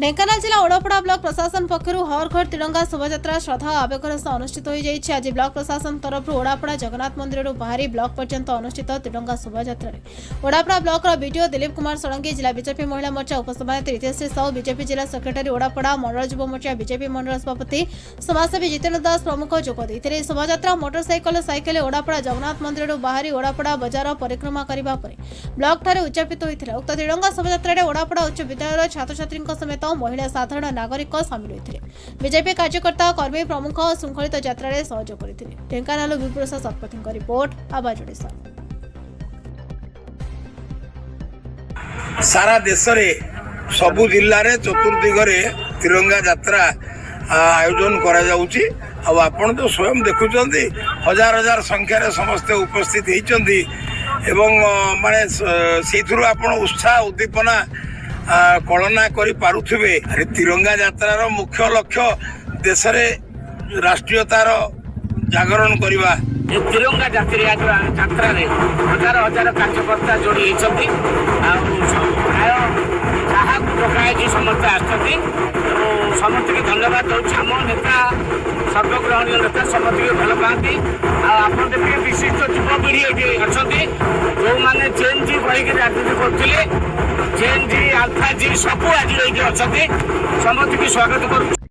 ढेंकानाल जिला ओडापड़ा ब्लॉक प्रशासन पक्षर हर घर तिरंगा शोभायात्रा श्रद्धा और आवेगर सह अनुष्ठित हो जाइए। आज ब्लॉक प्रशासन तरफ ओडापड़ा जगन्नाथ मंदिर बाहरी ब्लॉक पर्यंत अनुष्ठित तिरंगा शोभायात्रा ओडापड़ा ब्लॉक बीडीओ दिलीप कुमार षडंगी, जिला बीजेपी महिला मोर्चा उपसभापति रितेश्री साहू, बीजेपी जिला सेक्रेटरी ओडापड़ा मंडल युव मोर्चा बीजेपी मंडल सभापति समाजसेवी जितेन्द्र दास प्रमुख जोगदे। शोभायात्रा मोटरसाइकेल साइकेल ओडापड़ा जगन्नाथ मंदिर बाहरी ओडापड़ा बजार परिक्रमा करने ब्लॉक ठारे उद्यापित होता। उक्त तिरंगा शोभायात्रा ओडापड़ा उच्च विद्यालय छात्र छात्री समेत महिला साधारण नागरिक सामिल होते। बीजेपी कार्यकर्ता कर्मी प्रमुख श्रृंखलित यात्रा सहयोग करते। ढेंकानाल विपुल शतपथी रिपोर्ट आवाज ओडिशा। सारा देश रे सबु जिल्ला रे चतुर्दिगरे तिरंगा यात्रा आयोजन करा जाउची। अब आपण तो स्वयं देखुचंदी हजार हजार संख्या रे समस्त उपस्थित हेचंदी एवं माने सेथुरु आपण उत्साह उद्दीपना कलना करि पारुथिबे। तिरंगा यात्रार मुख्य लक्ष्य देश रे राष्ट्रीयतार जागरण करवा। तिरंगा यात्रा रे हजार हजार कार्यकर्ता जोड़ी होती प्राय जहाँ डकाई समस्त आसती। समस्त के धन्यवाद दूसरी। आम नेता सर्वग्रहणीय नेता समस्त के भल पाती। आप देखिए विशिष्ट युवपीढ़ी ये अच्छा जो मैंने जेन जी कहीकि राजनीति करते जेन जी अल्फा जी सब आज अच्छा समस्त की स्वागत कर।